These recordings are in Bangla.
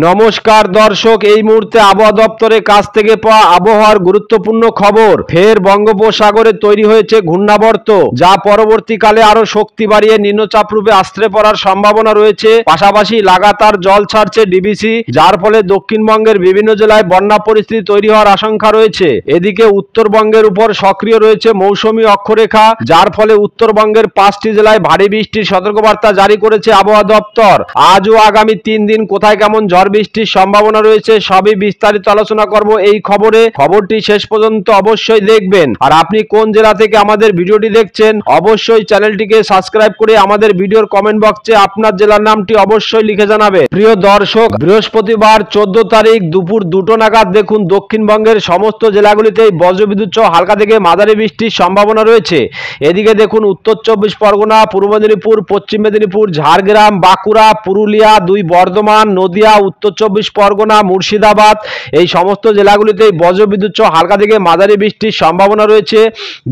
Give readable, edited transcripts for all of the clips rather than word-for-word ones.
নমস্কার দর্শক, এই মুহূর্তে আবহাওয়া দপ্তরের কাছ থেকে পাওয়া আবহাওয়ার গুরুত্বপূর্ণ খবর। ফের বঙ্গোপসাগরে তৈরি হয়েছে ঘূর্ণাবর্ত, যা পরবর্তীকালে আরো শক্তি বাড়িয়ে নিম্নচাপ রূপে আশ্রে পড়ার সম্ভাবনা রয়েছে। পাশাপাশি লাগাতার জল ছাড়ছে ডিবিসি, যার ফলে দক্ষিণবঙ্গের বিভিন্ন জেলায় বন্যা পরিস্থিতি তৈরি হওয়ার আশঙ্কা রয়েছে। এদিকে উত্তরবঙ্গের উপর সক্রিয় রয়েছে মৌসুমী অক্ষরেখা, যার ফলে উত্তরবঙ্গের 5টি জেলায় ভারী বৃষ্টির সতর্কবার্তা জারি করেছে আবহাওয়া দপ্তর। আজ ও আগামী 3 দিন কোথায় কেমন ঝড় বৃষ্টির সম্ভাবনা রয়েছে সবই বিস্তারিত আলোচনা করব এই খবরে। খবরটি শেষ পর্যন্ত অবশ্যই দেখবেন। আর আপনি কোন জেলা থেকে আমাদের ভিডিওটি দেখছেন অবশ্যই চ্যানেলটিকে সাবস্ক্রাইব করে আমাদের ভিডিওর কমেন্ট বক্সে আপনার জেলার নামটি অবশ্যই লিখে জানাবে। প্রিয় দর্শক, বৃহস্পতিবার 14 তারিখ দুপুর 2টো নাগাদ দেখুন দক্ষিণবঙ্গের সমস্ত জেলাগুলিতেই বজ্রবিদ্যুৎ সহ হালকা থেকে মাঝারি বৃষ্টির সম্ভাবনা রয়েছে। এদিকে দেখুন উত্তর 24 পরগনা, পূর্ব মেদিনীপুর, পশ্চিম মেদিনীপুর, ঝাড়গ্রাম, বাঁকুড়া, পুরুলিয়া, 2 বর্ধমান, নদিয়া, উত্তর 24 পরগনা, মুর্শিদাবাদ এই সমস্ত জেলাগুলিতেই বজ্রবিদ্যুৎ সহ হালকা থেকে মাঝারি বৃষ্টির সম্ভাবনা রয়েছে।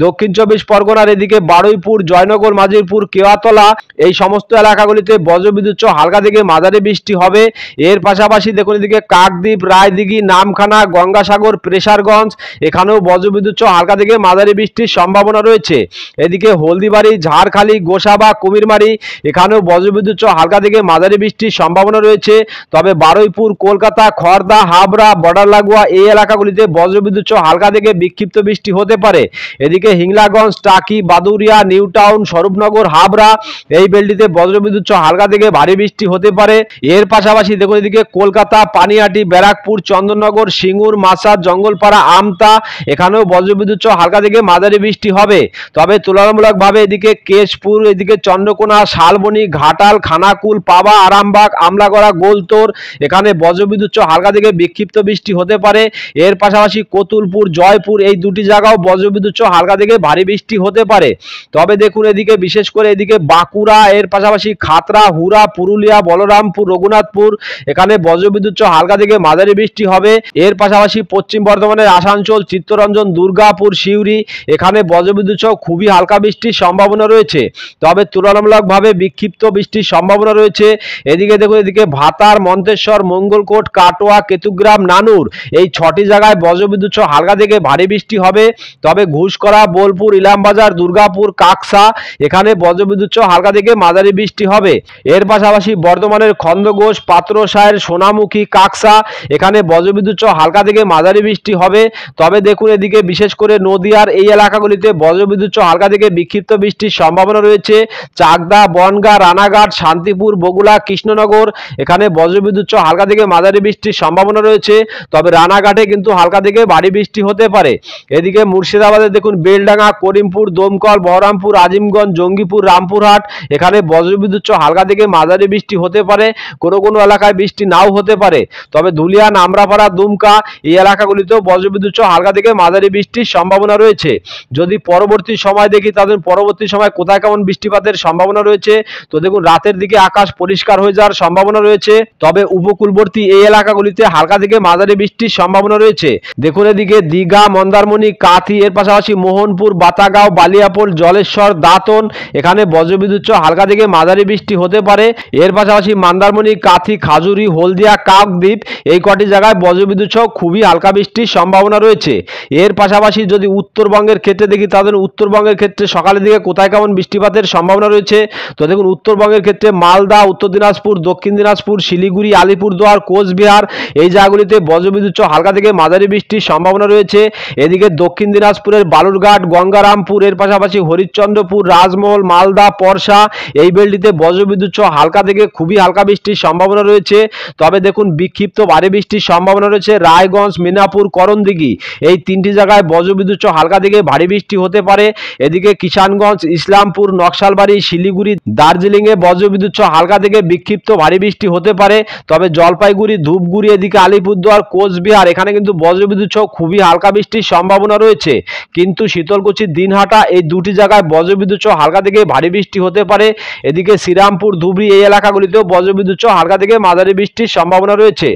দক্ষিণ 24 পরগনার এদিকে বারুইপুর, জয়নগর, মাজিরপুর, কেওয়াতলা এই সমস্ত এলাকাগুলিতে বজ্রবিদ্যুৎ সহ হালকা থেকে মাঝারি বৃষ্টি হবে। এর পাশাপাশি দেখুন এদিকে কাকদ্বীপ, রায়দিঘি, নামখানা, গঙ্গাসাগর, প্রেসারগঞ্জ এখানেও বজ্রবিদ্যুৎ সহ হালকা থেকে মাঝারি বৃষ্টির সম্ভাবনা রয়েছে। এদিকে হলদিবাড়ি, ঝাড়খালি, গোসাবা, কুমিরমারি এখানেও বজ্রবিদ্যুৎ সহ হালকা থেকে মাঝারি বৃষ্টির সম্ভাবনা রয়েছে। তবে বারুইপুর, কলকাতা, খড়দা, হাবড়া, বর্ডার লাগোয়া এই এলাকাগুলিতে বজ্রবিদ্যুৎ সহ হালকা থেকে বিক্ষিপ্ত বৃষ্টি হতে পারে। এদিকে হিংলাগঞ্জ, টাকি, বাদুরিয়া, নিউ টাউন, স্বরূপনগর, হাবড়া এই বেলটিতে বজ্রবিদ্যুৎ সহ হালকা থেকে ভারী বৃষ্টি হতে পারে। এর পাশাপাশি দেখুন এদিকে কলকাতা, পানিহাটি, ব্যারাকপুর, চন্দননগর, সিঙ্গুর, মাসাদ, জঙ্গলপাড়া, আমতা এখানেও বজ্রবিদ্যুৎ সহ হালকা থেকে মাঝারি বৃষ্টি হবে। তবে তুলনামূলকভাবে এদিকে কেশপুর, এদিকে চন্দ্রকোনা, শালবনী, ঘাটাল, খানাকুল, পাবা, আরামবাগ, আমলাগড়া, গোলতোর এখানে বজ্রবিদ্যুৎ সহ হালকা থেকে বিক্ষিপ্ত বৃষ্টি হতে পারে। এর পাশাপাশি কতুলপুর, জয়পুর এই দুটি জায়গাও বজ্রবিদ্যুৎ সহ হালকা থেকে ভারী বৃষ্টি হতে পারে। তবে দেখুন এদিকে বিশেষ করে এদিকে বাঁকুড়া, এর পাশাপাশি খাতড়া, হুরা, পুরুলিয়া, বলরামপুর, রঘুনাথপুর এখানে বজ্রবিদ্যুৎ সহ হালকা থেকে মাঝারি বৃষ্টি হবে। এর পাশাপাশি পশ্চিম বর্ধমানের আসানসোল, চিত্তরঞ্জন, দুর্গাপুর, সিউড়ি এখানে বজ্রবিদ্যুৎ সহ খুবই হালকা বৃষ্টির সম্ভাবনা রয়েছে। তবে তুলনামূলকভাবে বিক্ষিপ্ত বৃষ্টির সম্ভাবনা রয়েছে। এদিকে দেখুন এদিকে ভাতার, মন্তেশ্বর, মঙ্গলকোট, কাটোয়া, কেতুগ্রাম, নানুর এই 6টি জায়গায় বজ্রবিদ্যুৎ সহ হালকা থেকে ভারী বৃষ্টি হবে। তবে ঘুষকরা, বোলপুর, ইলামবাজার, দুর্গাপুর, কাকসা এখানে বজ্রবিদ্যুৎ সহ হালকা থেকে মাঝারি বৃষ্টি হবে। এর পাশাপাশি বর্ধমানের খন্দঘোষ, পাত্রসায়ের, সোনামুখী, কাকসা এখানে বজ্রবিদ্যুৎ সহ হালকা থেকে মাঝারি বৃষ্টি হবে। তবে দেখুন এদিকে বিশেষ করে নদিয়ার এই এলাকাগুলিতে বজ্রবিদ্যুৎ সহ হালকা থেকে বিক্ষিপ্ত বৃষ্টির সম্ভাবনা রয়েছে। চাকদা, বনগাঁ, রানাঘাট, শান্তিপুর, বগুড়া, কৃষ্ণনগর এখানে বজ্রবিদ্যুৎ সহ হালকা থেকে মাঝারি বৃষ্টির সম্ভাবনা রয়েছে। তবে রানাঘাটে কিন্তু হালকা থেকে ভারী বৃষ্টি হতে পারে। এদিকে মুর্শিদাবাদে দেখুন বেলডাঙ্গা, করিমপুর, দমকল, বহরমপুর, আজিমগঞ্জ, জঙ্গিপুর, রামপুরহাট এখানে বজ্রবিদ্যুৎ সহ হালকা থেকে মাঝারি বৃষ্টি হতে পারে। কোনো কোনো এলাকায় বৃষ্টি নাও হতে পারে। তবে ধুলিয়ান, আমরাপাড়া, দুমকা এই এলাকাগুলিতেও বজ্রবিদ্যুৎ সহ হালকা থেকে মাঝারি বৃষ্টির সম্ভাবনা রয়েছে। যদি পরবর্তী সময় দেখি তাদের পরবর্তী সময় কোথায় কেমন বৃষ্টিপাতের সম্ভাবনা রয়েছে, তো দেখুন রাতের দিকে আকাশ পরিষ্কার হয়ে যাওয়ার সম্ভাবনা রয়েছে। তবে উপকূলবর্তী এই এলাকাগুলিতে হালকা থেকে মাঝারি বৃষ্টির সম্ভাবনা রয়েছে। দেখুন এদিকে দীঘা, মন্দারমণি, কাথি এর পাশাপাশি মোহনপুর, বাতাগাঁও, বালিয়াপোল, জলেশ্বর, দাঁতন এখানে বজ্রবিদ্যুৎ সহ হালকা থেকে মাঝারি বৃষ্টি হতে পারে। এর পাশাপাশি মন্দারমণি, কাথি, খাজুরি, হলদিয়া, কাকদ্বীপ এই কটি জায়গায় বজ্রবিদ্যুৎ সহ খুবই হালকা বৃষ্টির সম্ভাবনা রয়েছে। এর পাশাপাশি যদি উত্তরবঙ্গের ক্ষেত্রে দেখি তাদের উত্তরবঙ্গের ক্ষেত্রে সকালের দিকে কোথায় কেমন বৃষ্টিপাতের সম্ভাবনা রয়েছে, তো দেখুন উত্তরবঙ্গের ক্ষেত্রে মালদা, উত্তর দিনাজপুর, দক্ষিণ দিনাজপুর, শিলিগুড়ি, আলিপুরদুয়ার, কোচবিহার এই জায়গাগুলিতে বজ্রবিদ্যুৎ সহ হালকা থেকে মাঝারি বৃষ্টির সম্ভাবনা রয়েছে। এদিকে দক্ষিণ দিনাজপুরের বালুরঘাট, গঙ্গারামপুর এর পাশাপাশি হরিশ্চন্দ্রপুর, রাজমহল, মালদা, পরশা এই বেলটিতে বজ্রবিদ্যুৎ সহ হালকা থেকে খুবই হালকা বৃষ্টির সম্ভাবনা রয়েছে। তবে দেখুন বিক্ষিপ্ত ভারী বৃষ্টির সম্ভাবনা রয়েছে রায়গঞ্জ, মিনাপুর, করণদিঘি এই 3টি জায়গায় বজ্রবিদ্যুৎ সহ হালকা থেকে ভারী বৃষ্টি হতে পারে। এদিকে কিষানগঞ্জ, ইসলামপুর, নকশালবাড়ি, শিলিগুড়ি, দার্জিলিং এ বজ্রবিদ্যুৎ সহ হালকা থেকে বিক্ষিপ্ত ভারী বৃষ্টি হতে পারে। তবে জলপাইগুড়ি, ধূপগুড়ি এদিকে আলিপুরদুয়ার, কোচবিহার এখানে কিন্তু বজ্রবিদ্যুৎ সহ খুবই হালকা বৃষ্টির সম্ভাবনা রয়েছে। কিন্তু শীতলকুচি, দিনহাটা এই 2টি জায়গায় বজ্রবিদ্যুৎ সহ হালকা থেকে ভারী বৃষ্টি হতে পারে। এদিকে শ্রীরামপুর, ধুবড়ি এই এলাকাগুলিতেও বজ্রবিদ্যুৎ সহ হালকা থেকে মাঝারি বৃষ্টির সম্ভাবনা রয়েছে।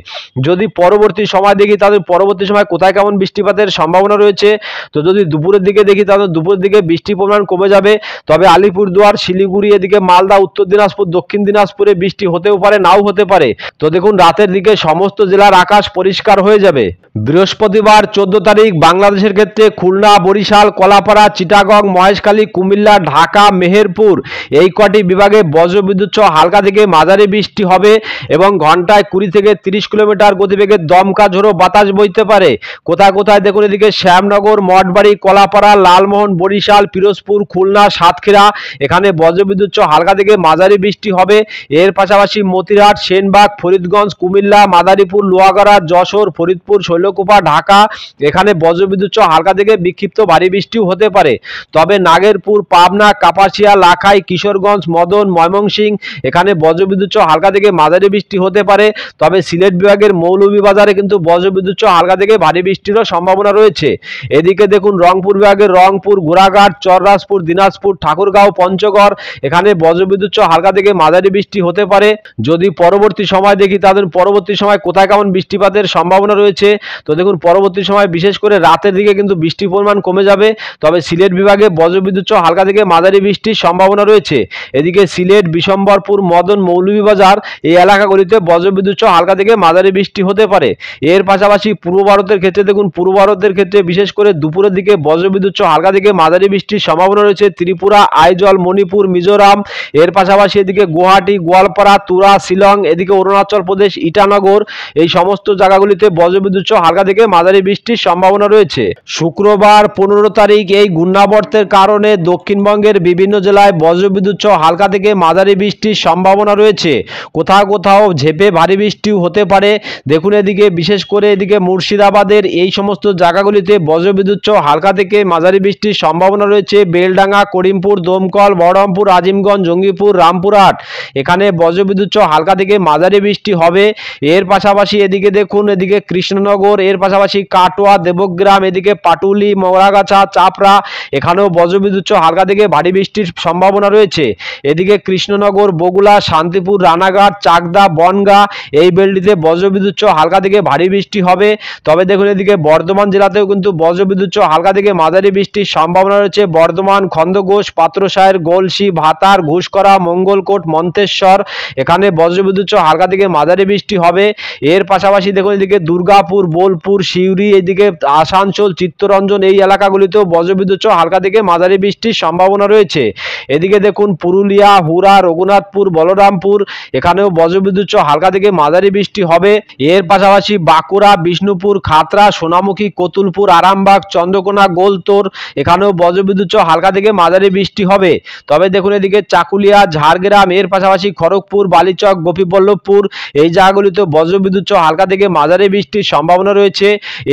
যদি পরবর্তী সময় দেখি তাদের পরবর্তী সময় কোথায় কেমন বৃষ্টিপাতের সম্ভাবনা রয়েছে, তো যদি দুপুরের দিকে দেখি তাহলে দুপুরের দিকে বৃষ্টির পরিমাণ কমে যাবে। তবে আলিপুরদুয়ার, শিলিগুড়ি এদিকে মালদা, উত্তর দিনাজপুর, দক্ষিণ দিনাজপুরে বৃষ্টি হতেও পারে, নাও হতে পারে। তো দেখুন রাতের দিকে সমস্ত জেলার আকাশ পরিষ্কার হয়ে যাবে। বৃহস্পতিবার 14 তারিখ বাংলাদেশের ক্ষেত্রে খুলনা, বরিশাল, কলাপাড়া, চিটাগং, মহেশখালী, কুমিল্লা, ঢাকা, মেহেরপুর এই কটি বিভাগে বজ্রবিদ্যুৎ সহ হালকা থেকে মাঝারি বৃষ্টি হবে এবং ঘন্টায় 20 থেকে 30 কিলোমিটার গতিবেগে দমকা ঝোড়ো বাতাস বইতে পারে। কোথায় কোথায় দেখুন এদিকে শ্যামনগর, মঠবাড়ি, কলাপাড়া, লালমোহন, বরিশাল, পিরোজপুর, খুলনা, সাতক্ষীরা এখানে বজ্রবিদ্যুৎ সহ হালকা থেকে মাঝারি বৃষ্টি হবে। এর পাশাপাশি মতিরাট, সেনবাগ, ফরিদগঞ্জ, কুমিল্লা, মাদারীপুর, লোহাগাড়া, যশোর, ফরিদপুর, শৈলকুপা, ঢাকা এখানে বজ্রবিদ্যুৎ সহ হালকা থেকে বিক্ষিপ্ত ভারী বৃষ্টিও হতে পারে। তবে নাগেরপুর, পাবনা, কাপাসিয়া, লাখাই, কিশোরগঞ্জ, মদন, ময়মনসিংহ এখানে বজ্রবিদ্যুৎ সহ হালকা থেকে মাঝারি বৃষ্টি হতে পারে। তবে সিলেট বিভাগের মৌলভীবাজারে কিন্তু বজ্রবিদ্যুৎ সহ হালকা থেকে ভারী বৃষ্টিরও সম্ভাবনা রয়েছে। এদিকে দেখুন রংপুর বিভাগের রংপুর, ঘোড়াঘাট, চররাজপুর, দিনাজপুর, ঠাকুরগাঁও, পঞ্চগড় এখানে বজ্রবিদ্যুৎ সহ হালকা থেকে মাঝারি বৃষ্টি হতে পারে। যদি পরবর্তী সময় দেখি তাদের পরবর্তী সময় কোথায় কেমন বৃষ্টিপাতের সম্ভাবনা রয়েছে, তো দেখুন পরবর্তী সময় বিশেষ করে রাতের দিকে কিন্তু বৃষ্টির পরিমাণ কমে যাবে। তবে সিলেট বিভাগে বজ্রবিদ্যুৎ সহ হালকা থেকে মাঝারি বৃষ্টির সম্ভাবনা রয়েছে। এদিকে সিলেট, বিশম্বরপুর, মদন, মৌলভীবাজার এই এলাকাগুলিতে বজ্রবিদ্যুৎ সহ হালকা থেকে মাঝারি বৃষ্টি হতে পারে। এর পাশাপাশি পূর্ব ভারতের ক্ষেত্রে দেখুন পূর্ব ভারতের ক্ষেত্রে বিশেষ করে দুপুরের দিকে বজ্রবিদ্যুৎ সহ হালকা থেকে মাঝারি বৃষ্টির সম্ভাবনা রয়েছে। ত্রিপুরা, আইজল, মণিপুর, মিজোরাম এর পাশাপাশি এদিকে গুয়াহাটি, গোয়ালপাড়া, তুরা, শিলং এদিকে অরুণাচল প্রদেশ, ইটানগর এই সমস্ত জায়গাগুলিতে বজ্রবিদ্যুৎ সহ হালকা থেকে মাঝারি বৃষ্টির সম্ভাবনা রয়েছে। শুক্রবার 15 তারিখ এই ঘূর্ণাবর্তের কারণে দক্ষিণবঙ্গের বিভিন্ন জেলায় বজ্রবিদ্যুৎ সহ হালকা থেকে মাঝারি বৃষ্টির সম্ভাবনা রয়েছে। কোথাও কোথাও ঝেঁপে ভারী বৃষ্টিও হতে পারে। দেখুন এদিকে বিশেষ করে এদিকে মুর্শিদাবাদের এই সমস্ত জায়গাগুলিতে বজ্রবিদ্যুৎ সহ হালকা থেকে মাঝারি বৃষ্টির সম্ভাবনা রয়েছে। বেলডাঙ্গা, করিমপুর, দমকল, বহরমপুর, আজিমগঞ্জ, জঙ্গিপুর, রামপুরহাট এখানে বজ্রবিদ্যুৎ সহ হালকা থেকে মাঝারি বৃষ্টি হবে। এর পাশাপাশি এদিকে দেখুন এদিকে কৃষ্ণনগর, এর পাশাপাশি কাটোয়া, দেবগ্রাম, এদিকে পাটুলি, মোরাগাছা, চাপড়া এখানেও বজ্রবিদ্যুৎ সহ হালকা থেকে ভারী বৃষ্টির সম্ভাবনা রয়েছে। এদিকে কৃষ্ণনগর, বগুড়া, শান্তিপুর, রানাঘাট, চাকদা, বনগাঁ এই বেলটিতে বজ্রবিদ্যুৎ সহ হালকা থেকে ভারী বৃষ্টি হবে। তবে দেখুন এদিকে বর্ধমান জেলাতেও কিন্তু বজ্রবিদ্যুৎ সহ হালকা থেকে মাঝারি বৃষ্টির সম্ভাবনা রয়েছে। বর্ধমান, খন্দঘোষ, পাত্রসায়ের, গলসি, ভাতার, ঘুষকরা, মঙ্গলকোট, মন্তেশ্বর এখানে বজ্রবিদ্যুৎ সহ হালকা থেকে মাঝারি বৃষ্টি হবে। এর পাশাপাশি দেখুন এদিকে দুর্গাপুর, বোলপুর, সিউড়ি এদিকে আসানসোল, চিত্তরঞ্জন এই এলাকাগুলিতেও বজ্রবিদ্যুৎ সহ হালকা থেকে মাঝারি বৃষ্টির সম্ভাবনা রয়েছে। এদিকে দেখুন পুরুলিয়া, হুরা, রঘুনাথপুর, বলরামপুর এখানেও বজ্রবিদ্যুৎ সহ হালকা থেকে মাঝারি বৃষ্টি হবে। এর পাশাপাশি বাঁকুড়া, বিষ্ণুপুর, খাতড়া, সোনামুখী, কতুলপুর, আরামবাগ, চন্দ্রকোনা, গোলতোর এখানেও বজ্রবিদ্যুৎ সহ হালকা থেকে মাঝারি বৃষ্টি হবে। তবে দেখুন এদিকে চাকুলিয়া, ঝাড়গ্রাম এর পাশাপাশি খড়গপুর, বালিচক, গোপীবল্লভপুর এই জায়গাগুলিতে বজ্রবিদ্যুৎ সহ হালকা থেকে মাঝারি বৃষ্টির সম্ভাবনা রয়েছে।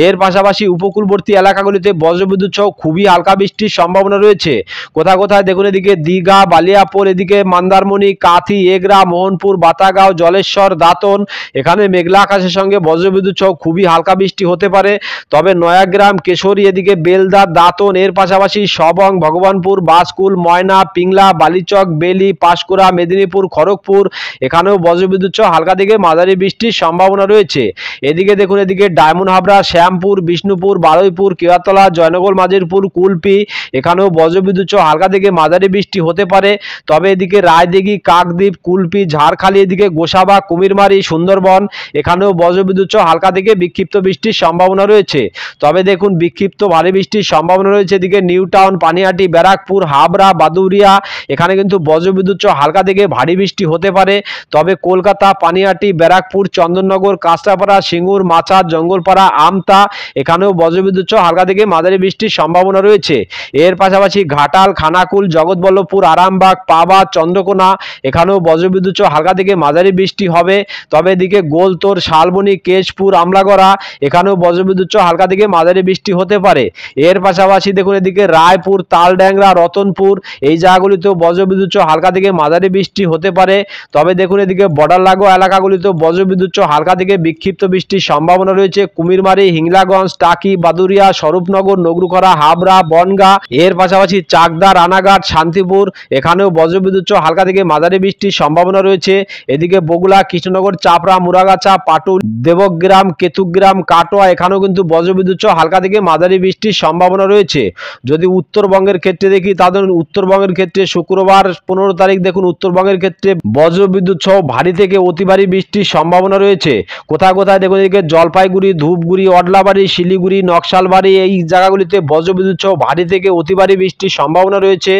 এর পাশাপাশি উপকূলবর্তী এলাকাগুলিতে বজ্রবিদ্যুৎ সহ খুবই হালকা বৃষ্টির সম্ভাবনা রয়েছে। কোথায় কোথায় দেখুন এদিকে দীঘা, বালিয়াপুর, এদিকে মন্দারমণি, কাথি, এগরা, মোহনপুর, বাতাগাঁও, জলেশ্বর, দাঁতন এখানে মেঘলা আকাশের সঙ্গে বজ্রবিদ্যুৎ সহ খুবই হালকা বৃষ্টি হতে পারে। তবে নয়াগ্রাম, কেশরী এদিকে বেলদা, দাঁতন এর পাশাপাশি সবং, ভগবানপুর, বাসকুল, ময়না, পিংলা, বালিচক, বেলি, পাঁশকুড়া, মেদিনীপুর, খড়গপুর এখানেও বজ্রবিদ্যুৎ সহ হালকা থেকে মাঝারি বৃষ্টির সম্ভাবনা রয়েছে। এদিকে দেখুন এদিকে ডায়মন্ড হাবড়া, শ্যামপুর, বিষ্ণুপুর, বারুইপুর, কেওয়াতলা, জয়নগর, মাঝিরপুর, কুলপি এখানেও বজ্রবিদ্যুৎ সহ হালকা থেকে মাঝারি বৃষ্টি হতে পারে। তবে এদিকে রায়দিঘি, কাকদ্বীপ, কুলপি, ঝাড়খালি এদিকে গোসাবা, কুমিরমারি, সুন্দরবন এখানেও বজ্রবিদ্যুৎ সহ হালকা থেকে বিক্ষিপ্ত বৃষ্টির সম্ভাবনা রয়েছে। তবে দেখুন বিক্ষিপ্ত ভারী বৃষ্টির সম্ভাবনা রয়েছে এদিকে নিউ টাউন, পানিহাটি, ব্যারাকপুর, হাবড়া, বাদুরিয়া এখানে কিন্তু বজ্রবিদ্যুৎ সহ হালকা থেকে ভারী বৃষ্টি হতে পারে। তবে কলকাতা, পানিহাটি, ব্যারাকপুর, চন্দননগর, কাঁচরাপাড়া, সিঙ্গুর, মাচার, জঙ্গলপাড়া, আমতা এখানেও বজ্রবিদ্যুৎ সহ হালকা থেকে মাঝারি বৃষ্টির সম্ভাবনা রয়েছে। এর পাশাপাশি ঘাটাল, খানাকুল, জগৎবল্লভপুর, আরামবাগ, পাবা, চন্দ্রকোনা এখানেও বজ্রবিদ্যুৎ সহ হালকা থেকে মাঝারি বৃষ্টি হবে। তবে এদিকে গোলতোর, শালবনী, কেশপুর, আমলাগড়া এখানেও বজ্রবিদ্যুৎ সহ হালকা থেকে মাঝারি বৃষ্টি হতে পারে। এর পাশাপাশি দেখুন এদিকে রায়পুর, তালড্যাংরা, রতনপুর এই জায়গাগুলিতেও বজ্রবিদ্যুৎ সহ হালকা থেকে মাঝারি বৃষ্টি হতে পারে। তবে দেখুন এদিকে বর্ডার লাগোয়া এলাকাগুলিতেও বজ্রবিদ্যুৎ সহ হালকা থেকে বিক্ষিপ্ত বৃষ্টির সম্ভাবনা রয়েছে। কুমিরমারি, হিংলাগঞ্জ, টাকি, বাদুরিয়া, স্বরূপনগর, নগরুখরা, হাবড়া, বনগাঁ এর পাশাপাশি চাকদা, রানাঘাট, শান্তিপুর এখানেও বজ্রবিদ্যুৎ সহ হালকা থেকে মাঝারি বৃষ্টির সম্ভাবনা রয়েছে। এদিকে বগুড়া, কৃষ্ণনগর, চাপড়া, মুরাগাছা, পাটুল, দেবগ্রাম, কেতুগ্রাম, কাটোয়া এখানেও কিন্তু বজ্রবিদ্যুৎ সহ হালকা থেকে মাঝারি বৃষ্টির সম্ভাবনা রয়েছে। যদি উত্তরবঙ্গের ক্ষেত্রে দেখি তাদের উত্তরবঙ্গের ক্ষেত্রে শুক্রবার 15 তারিখ দেখুন উত্তরবঙ্গের ক্ষেত্রে বজ্রবিদ্যুৎ সহ ভারী থেকে অতি ভারী মাঝারি বৃষ্টির সম্ভাবনা রয়েছে। কোথায় কোথায় দেখুন, এদিকে জলপাইগুড়ি, ধূপগুড়ি, অডলাবাড়ি, শিলিগুড়ি, নকশালবাড়ি এই জায়গাগুলিতে বজ্রবিদ্যুৎ সহ ভারী থেকে অতি ভারী বৃষ্টির সম্ভাবনা রয়েছে।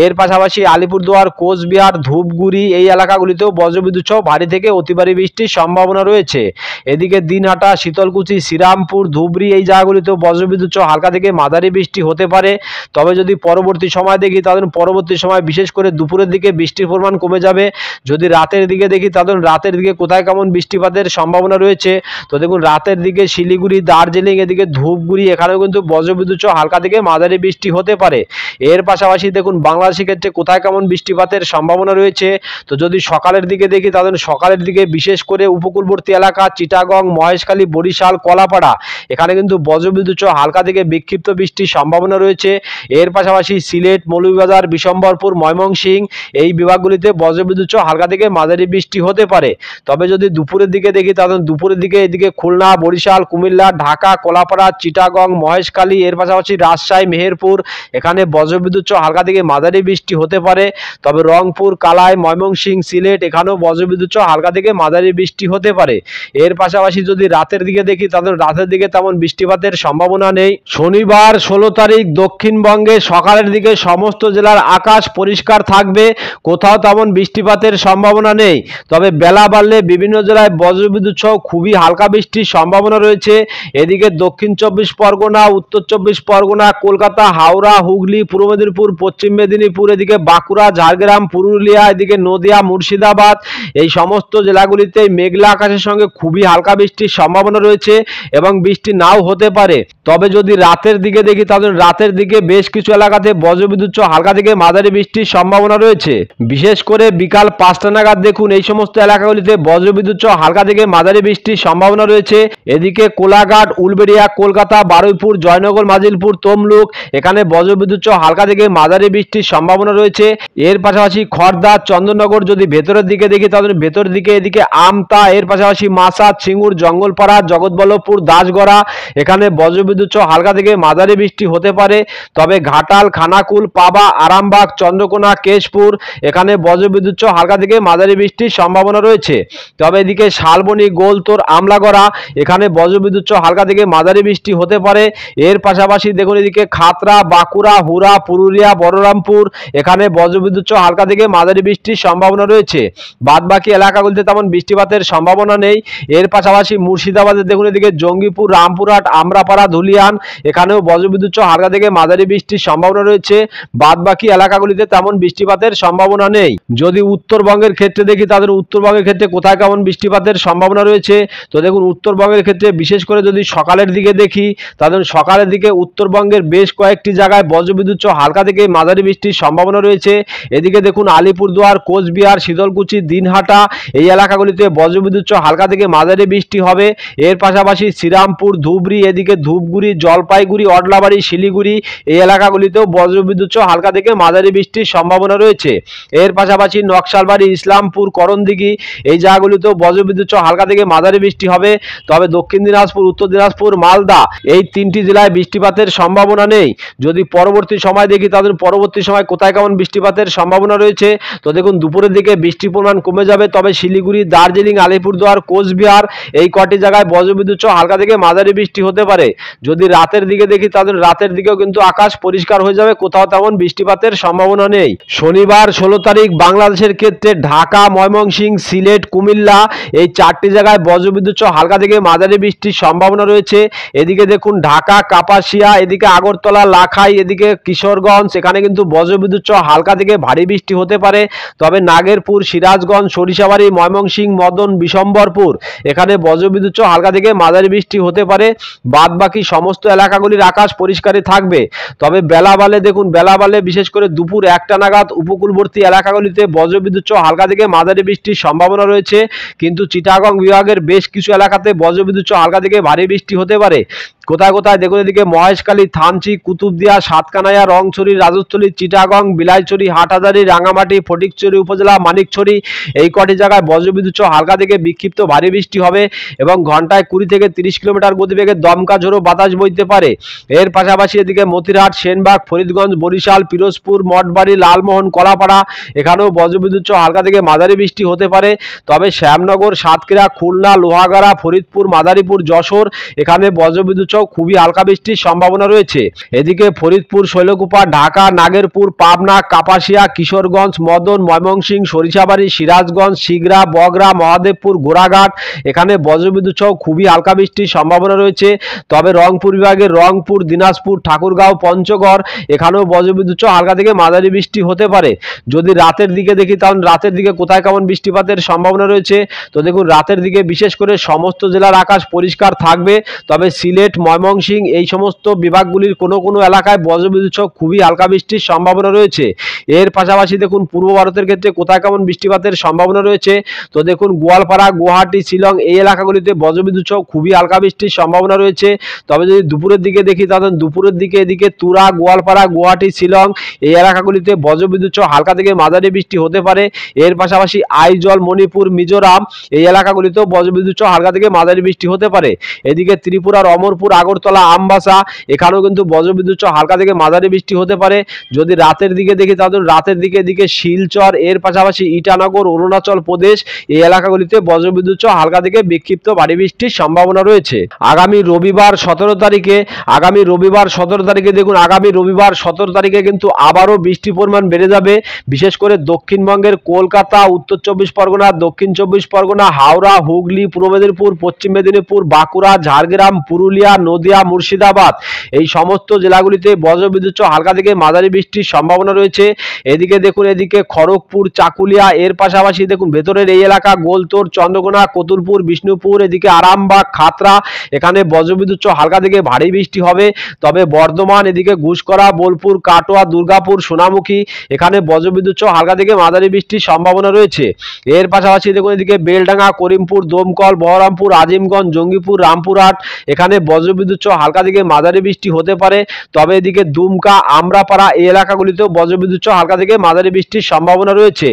এর পাশাপাশি আলিপুরদুয়ার, কোচবিহার, ধূপগুড়ি এই এলাকাগুলিতেও বজ্রবিদ্যুৎ সহ ভারী থেকে অতি ভারী বৃষ্টির সম্ভাবনা রয়েছে। এদিকে দিনহাটা, শীতলকুচি, শ্রীরামপুর, ধুবড়ি এই জায়গাগুলিতেও বজ্রবিদ্যুৎ সহ হালকা থেকে মাঝারি বৃষ্টি হতে পারে। তবে যদি পরবর্তী সময় দেখি, তাদের পরবর্তী সময় বিশেষ করে দুপুরের দিকে বৃষ্টির পরিমাণ কমে যাবে। যদি রাতের দিকে দেখি, তাদের রাতের দিকে কোথায় কেমন বৃষ্টিপাতের সম্ভাবনা রয়েছে, তো দেখুন রাতের দিকে শিলিগুড়ি, দার্জিলিং, এদিকে ধূপগুড়ি এখানেও কিন্তু বজ্রবিদ্যুৎ সহ হালকা থেকে মাঝারি বৃষ্টি হতে পারে। এর পাশাপাশি দেখুন বাংলাদেশের ক্ষেত্রে কোথায় কেমন বৃষ্টিপাতের সম্ভাবনা রয়েছে, তো যদি সকালের দিকে দেখি, তাদের সকালের দিকে বিশেষ করে উপকূলবর্তী এলাকা চিটাগং, মহেশখালী, বরিশাল, কলাপাড়া এখানে কিন্তু বজ্রবিদ্যুৎ সহ হালকা থেকে বিক্ষিপ্ত বৃষ্টির সম্ভাবনা রয়েছে। এর পাশাপাশি সিলেট, মৌলভীবাজার, বিশম্বরপুর, ময়মনসিংহ এই বিভাগগুলিতে বজ্রবিদ্যুৎ সহ হালকা থেকে মাঝারি বৃষ্টি হতে পারে। তবে যদি দুপুরের দিকে দেখি, তাদের দুপুরের দিকে এদিকে খুলনা, বরিশাল, কুমিল্লা, ঢাকা, কলাপাড়া, চিটাগং, মহেশখালী এর পাশাপাশি রাজশাহী, মেহেরপুর এখানে বজ্রবিদ্যুৎ সহ হালকা থেকে মাঝারি বৃষ্টি হতে পারে। তবে রংপুর, কালাই, ময়মনসিংহ, সিলেট এখানেও বজ্রবিদ্যুৎ সহ হালকা থেকে মাঝারি বৃষ্টি হতে পারে। এর পাশাপাশি যদি রাতের দিকে দেখি, তাদের রাতের দিকে তেমন বৃষ্টিপাতের সম্ভাবনা নেই। শনিবার 16 তারিখ দক্ষিণবঙ্গে সকালের দিকে সমস্ত জেলার আকাশ পরিষ্কার থাকবে, কোথাও তেমন বৃষ্টিপাতের সম্ভাবনা নেই। তবে বেলা বাড়লে বিভিন্ন জেলায় বজ্রবিদ্যুৎ সহ খুবই হালকা বৃষ্টির সম্ভাবনা রয়েছে। এদিকে দক্ষিণ 24 পরগনা, উত্তর 24 পরগনা, কলকাতা, হাওড়া, হুগলি, পূর্ব মেদিনীপুর, পশ্চিম মেদিনীপুর, এদিকে বাঁকুড়া, ঝাড়গ্রাম, পুরুলিয়া, এদিকে নদিয়া, মুর্শিদাবাদ এই সমস্ত জেলাগুলিতে মেঘলা আকাশের সঙ্গে খুবই হালকা বৃষ্টির সম্ভাবনা রয়েছে এবং বৃষ্টি নাও হতে পারে। তবে যদি রাতের দিকে দেখি, তাদের রাতের দিকে বেশ কিছু এলাকাতে বজ্রবিদ্যুৎ সহ হালকা থেকে মাঝারি বৃষ্টির সম্ভাবনা রয়েছে। বিশেষ করে বিকাল 5টা নাগাদ দেখুন এই সমস্ত এলাকাগুলিতে বজ্রবিদ্যুৎ সহ হালকা থেকে মাঝারি বৃষ্টির সম্ভাবনা রয়েছে। এদিকে কোলাঘাট, উলবেড়িয়া, কলকাতা, বারুইপুর, জয়নগর, মাজিলপুর, তমলুক এখানে বজ্রবিদ্যুৎ সহ হালকা থেকে মাঝারি বৃষ্টির সম্ভাবনা রয়েছে। এর পাশাপাশি খড়দা, চন্দননগর যদি ভেতরের দিকে দেখি, তাদের ভেতরের দিকে এদিকে আমতা, এর পাশাপাশি মাসাদ, সিঙ্গুর, জঙ্গলপাড়া, জগৎবল্লভপুর, দাসগড়া এখানে বজ্রবিদ্যুৎ সহ হালকা থেকে মাঝারি বৃষ্টি হতে পারে। তবে ঘাটাল, খানাকুল, পাবা, আরামবাগ, চন্দ্রকোনা, কেশপুর এখানে বজ্রবিদ্যুৎ সহ হালকা থেকে মাঝারি বৃষ্টির সম্ভাবনা রয়েছে। তবে এদিকে শালবনী, গোলতোর, আমলাগড়া এখানে বজ্রবিদ্যুৎ সহ হালকা থেকে মাঝারি বৃষ্টি হতে পারে। এর পাশাপাশি দেখুন এদিকে খাতড়া, বাঁকুড়া, হুরা, পুরুলিয়া, বলরামপুর এখানে বজ্রবিদ্যুৎ সহ হালকা থেকে মাঝারি বৃষ্টির সম্ভাবনা রয়েছে। বাদবাকি এলাকাগুলিতে তেমন বৃষ্টিপাতের সম্ভাবনা নেই। এর পাশাপাশি মুর্শিদাবাদে দেখুন এদিকে জঙ্গিপুর, রামপুরহাট, আমরাপাড়া, ধুলিয়ান এখানেও বজ্রবিদ্যুৎ সহ হালকা থেকে মাঝারি বৃষ্টির সম্ভাবনা রয়েছে। বাদবাকি এলাকাগুলিতে তেমন বৃষ্টিপাতের সম্ভাবনা নেই। যদি উত্তরবঙ্গের ক্ষেত্রে দেখি, তাদের উত্তরবঙ্গের ক্ষেত্রে কোথায় কেমন বৃষ্টিপাতের সম্ভাবনা রয়েছে, তো দেখুন উত্তরবঙ্গের ক্ষেত্রে বিশেষ করে যদি সকালের দিকে দেখি, তাদের সকালের দিকে উত্তরবঙ্গের বেশ কয়েকটি জায়গায় বজ্রবিদ্যুৎ সহ হালকা থেকে মাঝারি বৃষ্টির সম্ভাবনা রয়েছে। এদিকে দেখুন আলিপুরদুয়ার, কোচবিহার, শীতলকুচি, দিনহাটা এই এলাকাগুলিতে বজ্রবিদ্যুৎ সহ হালকা থেকে মাঝারি বৃষ্টি হবে। এর পাশাপাশি শ্রীরামপুর, ধুবড়ি, এদিকে ধূপগুড়ি, জলপাইগুড়ি, অডলাবাড়ি, শিলিগুড়ি এই এলাকাগুলিতেও বজ্রবিদ্যুৎ সহ হালকা থেকে মাঝারি বৃষ্টির সম্ভাবনা রয়েছে। এর পাশাপাশি নকশালবাড়ি, ইসলামপুর, করণদিঘি এই জায়গাগুলিতেও বজ্রবিদ্যুৎ সহ হালকা থেকে মাঝারি বৃষ্টি হবে। তবে দক্ষিণ দিনাজপুর, উত্তর দিনাজপুর, মালদা এই 3টি জেলায় বৃষ্টিপাতের সম্ভাবনা নেই। যদি পরবর্তী সময় দেখি, তাদের পরবর্তী সময় কোথায় কেমন বৃষ্টিপাতের সম্ভাবনা রয়েছে, তো দেখুন দুপুরের দিকে বৃষ্টির পরিমাণ কমে যাবে। তবে শিলিগুড়ি, দার্জিলিং, আলিপুরদুয়ার, কোচবিহার এই কটি জায়গায় বজ্রবিদ্যুৎ সহ হালকা থেকে মাঝারি বৃষ্টি হতে পারে। যদি রাতের দিকে দেখি, তাদের রাতের দিকেও কিন্তু আকাশ পরিষ্কার হয়ে যাবে, কোথাও তেমন বৃষ্টিপাতের সম্ভাবনা নেই। শনিবার 16 তারিখ বাংলাদেশের ক্ষেত্রে ঢাকা, ময়মনসিংহ, সিলেট, কুমিল্লা এই 4টি জায়গায় বজ্রবিদ্যুৎ সহ হালকা থেকে মাঝারি বৃষ্টির সম্ভাবনা রয়েছে। এদিকে দেখুন ঢাকা, কাপাসিয়া, এদিকে আগরতলা, লাখাই, এদিকে কিশোরগঞ্জ এখানে কিন্তু বজ্রবিদ্যুৎ সহ হালকা থেকে ভারী বৃষ্টি হতে পারে। তবে নাগেরপুর, সিরাজগঞ্জ, সরিষাবাড়ি, ময়মনসিংহ, মদন, বিশম্বরপুর এখানে বজ্রবিদ্যুৎ সহ হালকা থেকে মাঝারি বৃষ্টি হতে পারে। বাদ বাকি সমস্ত এলাকাগুলির আকাশ পরিষ্কারই থাকবে। তবে বেলা বাড়লে দেখুন, বেলা বাড়লে বিশেষ করে দুপুর 1টা নাগাদ উপকূলবর্তী এলাকাগুলিতে বজ্রবিদ্যুৎ সহ হালকা থেকে মাঝারি বৃষ্টির সম্ভাবনা রয়েছে। কিন্তু চিটাগং বিভাগের বেশ কিছু এলাকাতে বজ্রবিদ্যুৎ সহ হালকা থেকে ভারী বৃষ্টি হতে পারে। কোথায় কোথায় দেখুন এদিকে মহেশখালী, থানচি, কুতুবদিয়া, সাতকানাইয়া, রংছড়ি, রাজস্থলী, চিটাগং, বিলাইছড়ি, হাটহাজারী, রাঙামাটি, ফটিকছড়ি উপজেলা, মানিকছড়ি এই কটি জায়গায় বজ্রবিদ্যুৎ সহ হালকা থেকে বিক্ষিপ্ত ভারী বৃষ্টি হবে এবং ঘন্টায় 20 থেকে 30 কিলোমিটার গতিবেগে দমকা ঝোড়ো বাতাস বইতে পারে। এর পাশাপাশি এদিকে মতিরহাট, সেনবাগ, ফরিদগঞ্জ, বরিশাল, পিরোজপুর, মঠবাড়ি, লালমোহন, কলাপাড়া এখানেও বজ্রবিদ্যুৎ সহ হালকা থেকে মাঝারি বৃষ্টি হতে পারে। তবে শ্যামনগর, সাতক্ষীরা, খুলনা, লোহাগাড়া, ফরিদপুর, মাদারীপুর, যশোর এখানে বজ্রবিদ্যুৎ সহ খুবই হালকা বৃষ্টির সম্ভাবনা রয়েছে। এদিকে ফরিদপুর, শৈলকুপা, ঢাকা, নাগেরপুর, পাবনা, কাপাসিয়া, কিশোরগঞ্জ, মদন, ময়মনসিংহ, সরিষাবাড়ি, সিরাজগঞ্জ, শিগরা, বগরা, মহাদেবপুর, গোড়াঘাট এখানে বজ্রবিদ্যুৎ সহ খুবই হালকা বৃষ্টির সম্ভাবনা রয়েছে। তবে রংপুর বিভাগের রংপুর, দিনাজপুর, ঠাকুরগাঁও, পঞ্চগড় এখানেও বজ্রবিদ্যুৎ সহ হালকা থেকে মাঝারি বৃষ্টি হতে পারে। যদি রাতের দিকে দেখি তাহলে রাতের দিকে কোথায় কেমন বৃষ্টিপাতের সম্ভাবনা রয়েছে, তো দেখুন রাতের দিকে বিশেষ করে সমস্ত জেলার আকাশ পরিষ্কার থাকবে। তবে সিলেট, ময়মনসিংহ এই সমস্ত বিভাগগুলির কোনো কোনো এলাকায় বজ্রবিদ্যুৎ সহ খুবই হালকা বৃষ্টির সম্ভাবনা রয়েছে। এর পাশাপাশি দেখুন পূর্ব ভারতের ক্ষেত্রে কোথায় কেমন বৃষ্টিপাতের সম্ভাবনা রয়েছে, তো দেখুন গোয়ালপাড়া, গুয়াহাটি, শিলং এই এলাকাগুলিতে বজ্রবিদ্যুৎ সহ খুবই হালকা বৃষ্টির সম্ভাবনা রয়েছে। তবে যদি দুপুরের দিকে দেখি তাহলে দুপুরের দিকে এদিকে তুরা, গোয়ালপাড়া, গুয়াহাটি, শিলং এই এলাকাগুলিতে বজ্রবিদ্যুৎ সহ হালকা থেকে মাঝারি বৃষ্টি হতে পারে। এর পাশাপাশি আইজল, মণিপুর, মিজোরাম এই এলাকাগুলিতেও বজ্রবিদ্যুৎ সহ হালকা থেকে মাঝারি বৃষ্টি হতে পারে। এদিকে ত্রিপুরার অমরপুর, আগরতলা, আমবাসা এখানেও কিন্তু বজ্রবিদ্যুৎ সহ হালকা থেকে মাঝারি বৃষ্টি হতে পারে। যদি রাতের দিকে দেখি তাহলে রাতের দিকে এদিকে শিলচর এর পাশাপাশি ইটানগর, অরুণাচল প্রদেশ এই এলাকাগুলিতে বজ্রবিদ্যুৎ সহ হালকা থেকে বিক্ষিপ্ত ভারী বৃষ্টির সম্ভাবনা রয়েছে। আগামী রবিবার 17 তারিখে দেখুন আগামী রবিবার 17 তারিখে কিন্তু আবারও বৃষ্টির পরিমাণ বেড়ে যাবে। বিশেষ করে দক্ষিণবঙ্গের কলকাতা, উত্তর 24 পরগনা, দক্ষিণ 24 পরগনা, হাওড়া, হুগলি, পূর্ব মেদিনীপুর, পশ্চিম মেদিনীপুর, বাঁকুড়া, ঝাড়গ্রাম, পুরুলিয়া, নদিয়া, মুর্শিদাবাদ এই সমস্ত জেলাগুলিতে বজ্রবিদ্যুৎ সহ হালকা থেকে মাঝারি বৃষ্টির সম্ভাবনা রয়েছে। এদিকে দেখুন এদিকে খড়গপুর, চাকুলিয়া এর পাশাপাশি দেখুন ভেতরের এই এলাকা গোলতোড়, চন্দ্রকোনা, কতুলপুর, বিষ্ণুপুর এদিকে আরামবাগ, খাতড়া এখানে বজ্রবিদ্যুৎ সহ হালকা থেকে ভারী বৃষ্টি হবে। তবে বর্ধমান এদিকে ঘুষকরা, বোলপুর, কাটোয়া, দুর্গাপুর, সোনামুখী এখানে বজ্রবিদ্যুৎ সহ হালকা থেকে মাঝারি বৃষ্টির সম্ভাবনা রয়েছে। এর পাশাপাশি দেখুন এদিকে বেলডাঙ্গা, করিমপুর, দমকল, বহরমপুর, আজিমগঞ্জ, জঙ্গিপুর, রামপুরহাট এখানে বজ্রবিদ্যুৎ সহ হালকা থেকে মাঝারি বৃষ্টি হতে পারে। তবে এদিকে দুমকা, আমরাপাড়া এই এলাকাগুলিতেও বজ্রবিদ্যুৎ সহ হালকা থেকে মাঝারি বৃষ্টির সম্ভাবনা রয়েছে।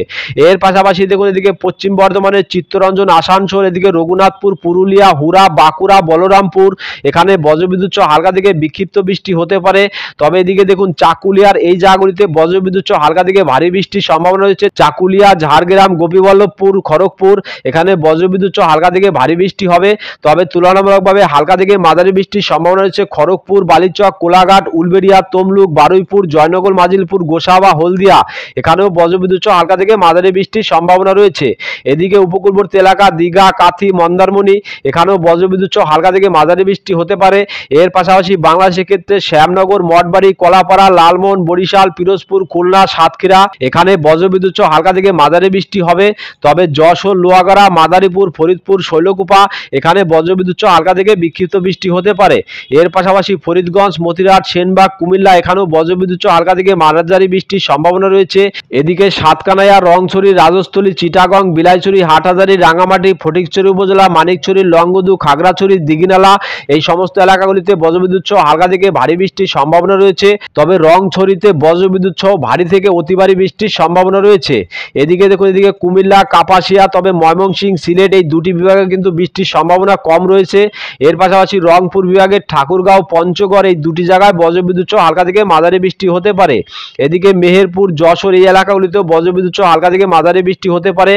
এর পাশাপাশি দেখুন এদিকে পশ্চিম বর্ধমানের চিত্তরঞ্জন, আসানসোল এদিকে রঘুনাথপুর, পুরুলিয়া, হুরা, বাঁকুড়া, বলরামপুর এখানে বজ্রবিদ্যুৎ সহ হালকা থেকে বিক্ষিপ্ত বৃষ্টি হতে পারে। তবে এদিকে দেখুন চাকুলিয়ার এই জায়গাগুলিতে বজ্রবিদ্যুৎ সহ হালকা থেকে ভারী বৃষ্টির সম্ভাবনা রয়েছে। চাকুলিয়া, ঝাড়গ্রাম, গোপীবল্লভপুর, খড়গপুর এখানে বজ্রবিদ্যুৎ সহ হালকা থেকে ভারী বৃষ্টি হবে। তবে তুলনামূলকভাবে হালকা থেকে মাঝারি বৃষ্টির সম্ভাবনা রয়েছে খড়গপুর, বালিচক, কোলাঘাট, উলবেড়িয়া, তমলুক, বারুইপুর, জয়নগর, মাজিলপুর, গোসাবা, হলদিয়া এখানেও বজ্রবিদ্যুৎ সহ হালকা থেকে মাঝারি বৃষ্টির সম্ভাবনা রয়েছে। এদিকে উপকূলবর্তী এলাকা দীঘা, কাথি, মন্দারমণি এখানেও বজ্রবিদ্যুৎ সহ হালকা থেকে মাঝারি বৃষ্টি হতে পারে। এর পাশাপাশি বাংলাদেশের ক্ষেত্রে শ্যামনগর, মঠবাড়ি, কলাপাড়া, লালমোহন, বরিশাল, পিরোজপুর, খুলনা, সাতক্ষীরা এখানে বজ্রবিদ্যুৎ সহ হালকা থেকে মাঝারি বৃষ্টি হবে। তবে যশোর, লোহাগাড়া, মাদারীপুর, ফরিদপুর, শৈলকুপা এখানে বজ্রবিদ্যুৎ সহ হালকা থেকে বিক্ষিপ্ত বৃষ্টি হতে পারে। এর পাশাপাশি ফরিদগঞ্জ, মতিরহাট, সেনবাগ, কুমিল্লা এখানেও বজ্রবিদ্যুৎ সহ হালকা থেকে মাঝারি বৃষ্টির সম্ভাবনা রয়েছে। এদিকে সাতকানাইয়া, রংছড়ি, রাজস্থলী, চিটাগং, বিলাইছড়ি, হাটহাজারী, রাঙামাটি, ফটিকছড়ি উপজেলা, মানিকছড়ি, লংগদু, খাগড়াছড়ি, দিঘিনালা এই সমস্ত এলাকাগুলিতে বজ্রবিদ্যুৎ সহ হালকা থেকে ভারী বৃষ্টির সম্ভাবনা রয়েছে। তবে রংছড়িতে বজ্রবিদ্যুৎ সহ ভারী থেকে অতি ভারী বৃষ্টির সম্ভাবনা রয়েছে। এদিকে দেখুন এদিকে কুমিল্লা, কাপাসিয়া তবে ময়মনসিংহ, সিলেট এই দুটি বিভাগে কিন্তু বৃষ্টির সম্ভাবনা কম রয়েছে। এর পাশাপাশি রংপুর বিভাগের ঠাকুরগাঁও, পঞ্চগড় এই দুটি জায়গায় বজ্রবিদ্যুৎ সহ হালকা থেকে মাঝারি বৃষ্টি হতে পারে। এদিকে মেহেরপুর, যশোর এই এলাকাগুলিতেও বজ্রবিদ্যুৎ সহ হালকা থেকে মাঝারি বৃষ্টি হতে পারে।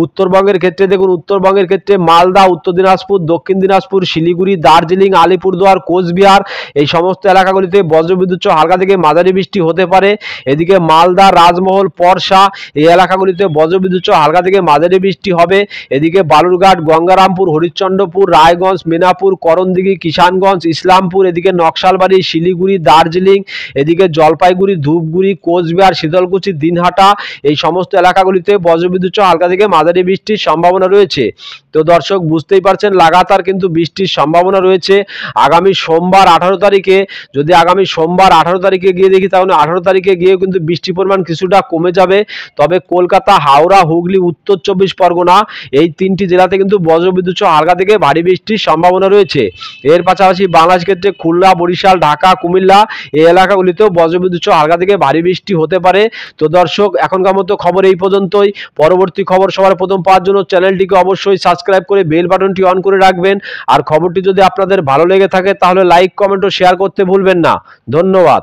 উত্তরবঙ্গের ক্ষেত্রে দেখুন উত্তরবঙ্গের ক্ষেত্রে মালদা, উত্তর দিনাজপুর, দক্ষিণ দিনাজপুর, শিলিগুড়ি, দার্জিলিং, আলিপুরদুয়ার, কোচবিহার এই সমস্ত এলাকাগুলিতে বজ্রবিদ্যুৎ সহ হালকা থেকে মাঝারি বৃষ্টি হতে পারে। এদিকে মালদা, রাজমহল, পরশা এই এলাকাগুলিতে বজ্রবিদ্যুৎ সহ হালকা থেকে মাঝারি বৃষ্টি হবে। এদিকে বালুরঘাট, গঙ্গারামপুর, হরিশ্চন্দ্রপুর, রায়গঞ্জ, মিনাপুর, করণদিঘি, কিষানগঞ্জ, ইসলামপুর এদিকে নকশালবাড়ি, শিলিগুড়ি, দার্জিলিং এদিকে জলপাইগুড়ি, ধূপগুড়ি, কোচবিহার, শীতলকুচি, দিনহাটা এই সমস্ত এলাকাগুলিতে বজ্রবিদ্যুৎ সহ হালকা থেকে মাঝারি বৃষ্টির সম্ভাবনা রয়েছে। তো দর্শক বুঝতেই পারছেন লাগাতার কিন্তু বৃষ্টির সম্ভাবনা রয়েছে। আগামী সোমবার 18 তারিখে যদি আগামী সোমবার 18 তারিখে গিয়ে দেখি তাহলে 18 তারিখে গিয়েও কিন্তু বৃষ্টির পরিমাণ কিছুটা কমে যাবে। তবে কলকাতা, হাওড়া, হুগলি, উত্তর 24 পরগনা এই তিনটি জেলাতে কিন্তু বজ্রবিদ্যুৎ সহ হালকা থেকে ভারী বৃষ্টির সম্ভাবনা রয়েছে। এর পাশাপাশি পাশাপাশি বাংলাদেশ ক্ষেত্রে খুলনা, বরিশাল, ঢাকা, কুমিল্লা এই এলাকাগুলিতেও বজ্রবিদ্যুৎ সহ হালকা থেকে ভারী বৃষ্টি হতে পারে। তো দর্শক, এখনকার মতো খবর এই পর্যন্তই। পরবর্তী খবর সবার প্রথম পাওয়ার জন্য চ্যানেলটিকে অবশ্যই সাবস্ক্রাইব করে বেল বাটনটি অন করে রাখবেন। আর খবরটি যদি আপনাদের ভালো লেগে থাকে তাহলে লাইক, কমেন্ট ও শেয়ার করতে ভুলবেন না। ধন্যবাদ।